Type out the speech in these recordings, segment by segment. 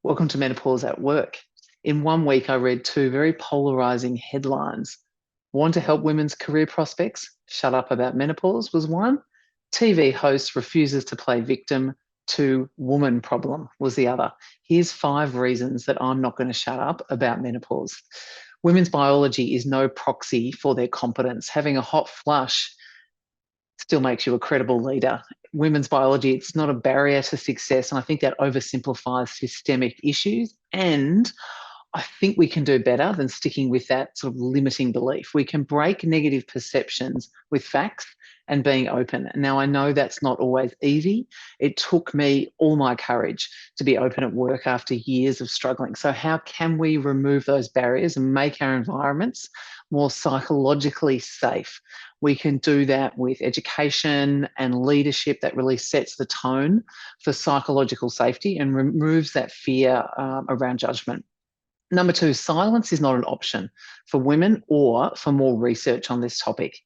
Welcome to Menopause at Work. In one week, I read two very polarizing headlines. Want to help women's career prospects? Shut up about menopause was one. TV host refuses to play victim to woman problem was the other. Here's 5 reasons that I'm not going to shut up about menopause. Women's biology is no proxy for their competence. Having a hot flush still makes you a credible leader. Women's biology, it's not a barrier to success. And I think that oversimplifies systemic issues. And I think we can do better than sticking with that sort of limiting belief. We can break negative perceptions with facts and being open. Now, I know that's not always easy. It took me all my courage to be open at work after years of struggling. So, how can we remove those barriers and make our environments more psychologically safe? We can do that with education and leadership that really sets the tone for psychological safety and removes that fear around judgment. Number two, silence is not an option for women or for more research on this topic.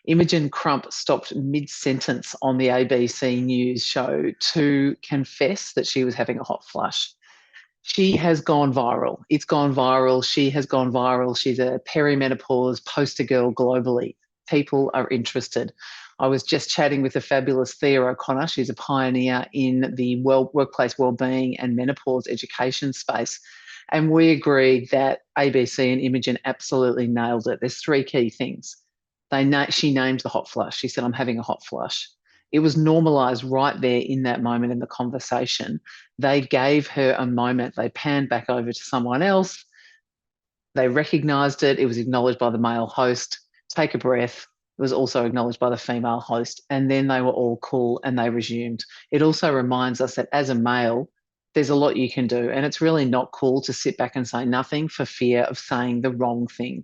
Imogen Crump stopped mid-sentence on the ABC News show to confess that she was having a hot flush. She has gone viral. It's gone viral. She has gone viral. She's a perimenopause poster girl globally. People are interested. I was just chatting with the fabulous Thea O'Connor. She's a pioneer in the workplace wellbeing and menopause education space. And we agreed that ABC and Imogen absolutely nailed it. There's 3 key things. She named the hot flush. She said, I'm having a hot flush. It was normalized right there in that moment in the conversation. They gave her a moment. They panned back over to someone else. They recognized it. It was acknowledged by the male host. Take a breath. It was also acknowledged by the female host. And then they were all cool and they resumed. It also reminds us that as a male, there's a lot you can do. And it's really not cool to sit back and say nothing for fear of saying the wrong thing.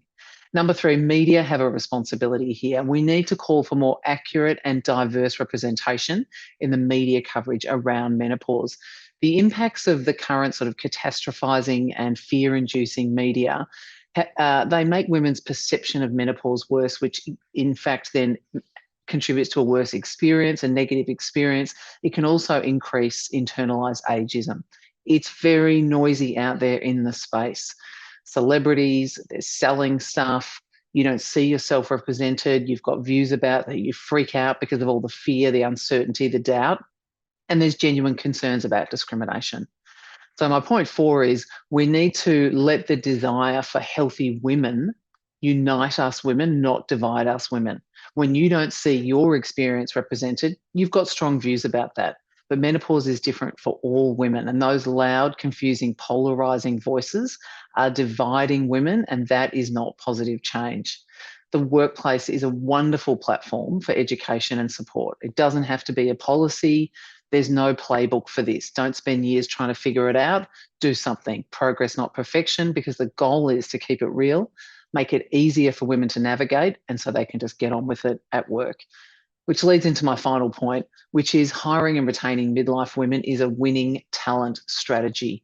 Number 3, media have a responsibility here. We need to call for more accurate and diverse representation in the media coverage around menopause. The impacts of the current sort of catastrophizing and fear-inducing media, they make women's perception of menopause worse, which in fact then contributes to a worse experience, a negative experience. It can also increase internalized ageism. It's very noisy out there in the space. Celebrities, they're selling stuff. You don't see yourself represented. You've got views about that. You freak out because of all the fear, the uncertainty, the doubt. And there's genuine concerns about discrimination. So my point 4 is we need to let the desire for healthy women unite us women, not divide us women. When you don't see your experience represented, you've got strong views about that. But menopause is different for all women. And those loud, confusing, polarizing voices are dividing women, and that is not positive change. The workplace is a wonderful platform for education and support. It doesn't have to be a policy. There's no playbook for this. Don't spend years trying to figure it out. Do something. Progress, not perfection, because the goal is to keep it real, make it easier for women to navigate, and so they can just get on with it at work. Which leads into my final point, which is hiring and retaining midlife women is a winning talent strategy.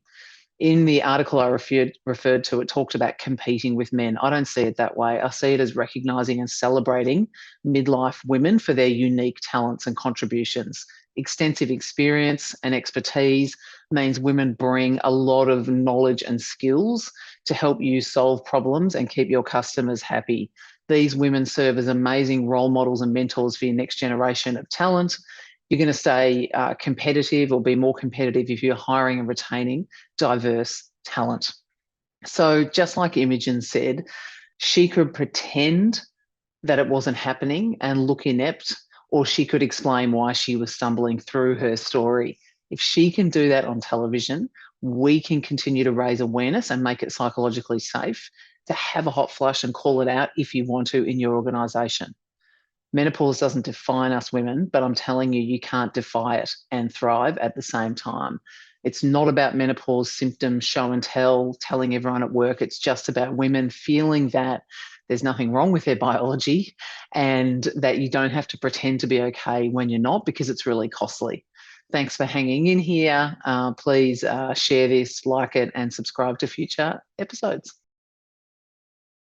In the article I referred to, it talked about competing with men. I don't see it that way. I see it as recognising and celebrating midlife women for their unique talents and contributions. Extensive experience and expertise means women bring a lot of knowledge and skills to help you solve problems and keep your customers happy. These women serve as amazing role models and mentors for your next generation of talent. You're going to stay competitive or be more competitive if you're hiring and retaining diverse talent. So just like Imogen said, she could pretend that it wasn't happening and look inept, or she could explain why she was stumbling through her story. If she can do that on television, we can continue to raise awareness and make it psychologically safe to have a hot flush and call it out if you want to in your organisation. Menopause doesn't define us women, but I'm telling you, you can't defy it and thrive at the same time. It's not about menopause symptoms, show and tell, telling everyone at work. It's just about women feeling that there's nothing wrong with their biology and that you don't have to pretend to be okay when you're not, because it's really costly. Thanks for hanging in here. Please share this, like it, and subscribe to future episodes.